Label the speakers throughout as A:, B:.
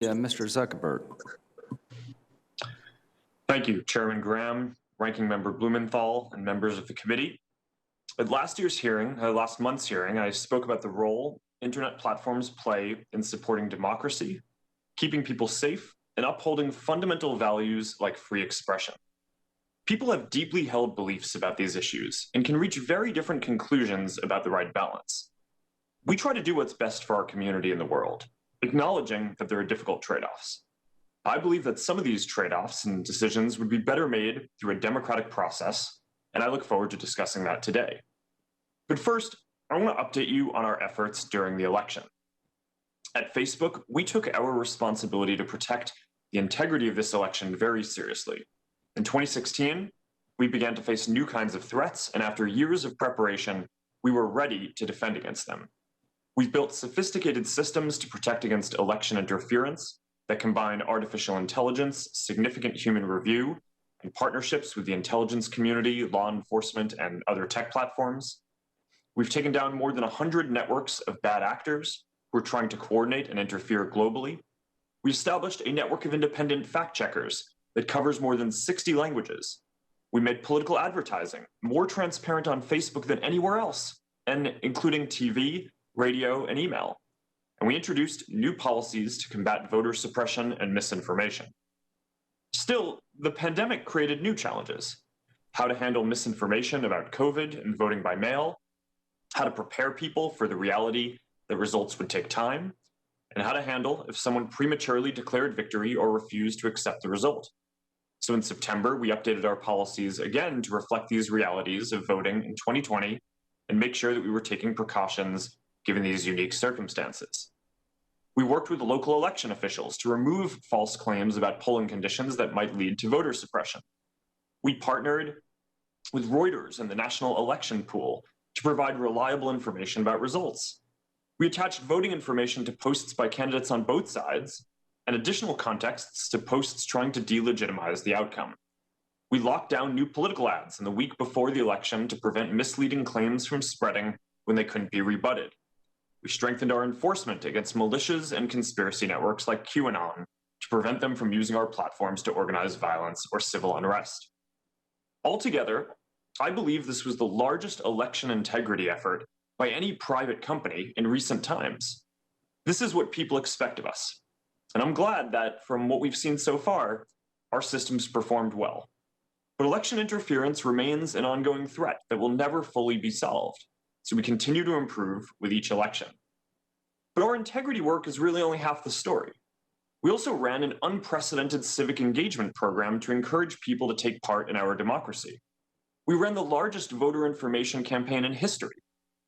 A: Yeah, Mr. Zuckerberg.
B: Thank you, Chairman Graham, Ranking Member Blumenthal, and members of the committee. At last month's hearing, I spoke about the role internet platforms play in supporting democracy, keeping people safe, and upholding fundamental values like free expression. People have deeply held beliefs about these issues and can reach very different conclusions about the right balance. We try to do what's best for our community and the world, acknowledging that there are difficult trade-offs. I believe that some of these trade-offs and decisions would be better made through a democratic process, and I look forward to discussing that today. But first, I want to update you on our efforts during the election. At Facebook, we took our responsibility to protect the integrity of this election very seriously. In 2016, we began to face new kinds of threats, and after years of preparation, we were ready to defend against them. We've built sophisticated systems to protect against election interference that combine artificial intelligence, significant human review, and partnerships with the intelligence community, law enforcement, and other tech platforms. We've taken down more than 100 networks of bad actors who are trying to coordinate and interfere globally. We established a network of independent fact-checkers that covers more than 60 languages. We made political advertising more transparent on Facebook than anywhere else, and including TV, radio, and email. And we introduced new policies to combat voter suppression and misinformation. Still, the pandemic created new challenges: how to handle misinformation about COVID and voting by mail, how to prepare people for the reality that results would take time, and how to handle if someone prematurely declared victory or refused to accept the result. So in September, we updated our policies again to reflect these realities of voting in 2020 and make sure that we were taking precautions given these unique circumstances. We worked with local election officials to remove false claims about polling conditions that might lead to voter suppression. We partnered with Reuters and the National Election Pool to provide reliable information about results. We attached voting information to posts by candidates on both sides and additional contexts to posts trying to delegitimize the outcome. We locked down new political ads in the week before the election to prevent misleading claims from spreading when they couldn't be rebutted. We strengthened our enforcement against militias and conspiracy networks like QAnon to prevent them from using our platforms to organize violence or civil unrest. Altogether, I believe this was the largest election integrity effort by any private company in recent times. This is what people expect of us. And I'm glad that from what we've seen so far, our systems performed well. But election interference remains an ongoing threat that will never fully be solved, so we continue to improve with each election. But our integrity work is really only half the story. We also ran an unprecedented civic engagement program to encourage people to take part in our democracy. We ran the largest voter information campaign in history.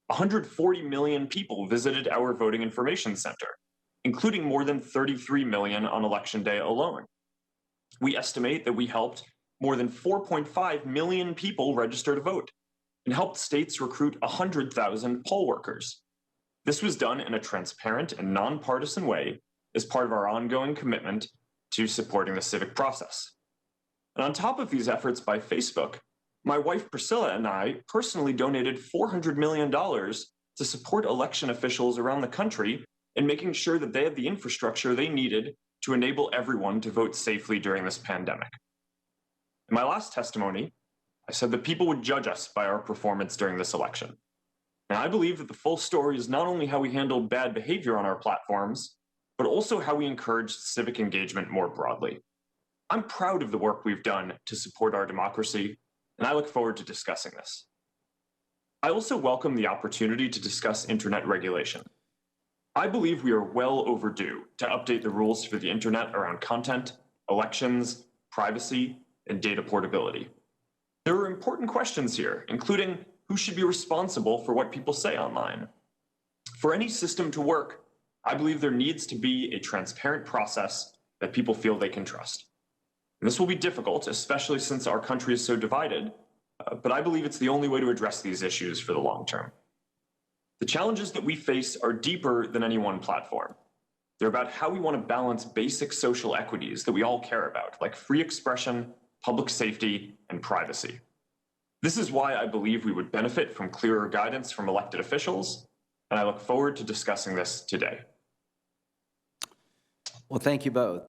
B: 140 million people visited our voting information center, including more than 33 million on election day alone. We estimate that we helped more than 4.5 million people register to vote and helped states recruit 100,000 poll workers. This was done in a transparent and nonpartisan way as part of our ongoing commitment to supporting the civic process. And on top of these efforts by Facebook, my wife Priscilla and I personally donated $400 million to support election officials around the country in making sure that they had the infrastructure they needed to enable everyone to vote safely during this pandemic. In my last testimony, I said that people would judge us by our performance during this election. And I believe that the full story is not only how we handled bad behavior on our platforms, but also how we encouraged civic engagement more broadly. I'm proud of the work we've done to support our democracy, and I look forward to discussing this. I also welcome the opportunity to discuss internet regulation. I believe we are well overdue to update the rules for the internet around content, elections, privacy, and data portability. There are important questions here, including who should be responsible for what people say online. For any system to work, I believe there needs to be a transparent process that people feel they can trust. And this will be difficult, especially since our country is so divided, but I believe it's the only way to address these issues for the long term. The challenges that we face are deeper than any one platform. They're about how we want to balance basic social equities that we all care about, like free expression, public safety, and privacy. This is why I believe we would benefit from clearer guidance from elected officials, and I look forward to discussing this today.
A: Well, thank you both.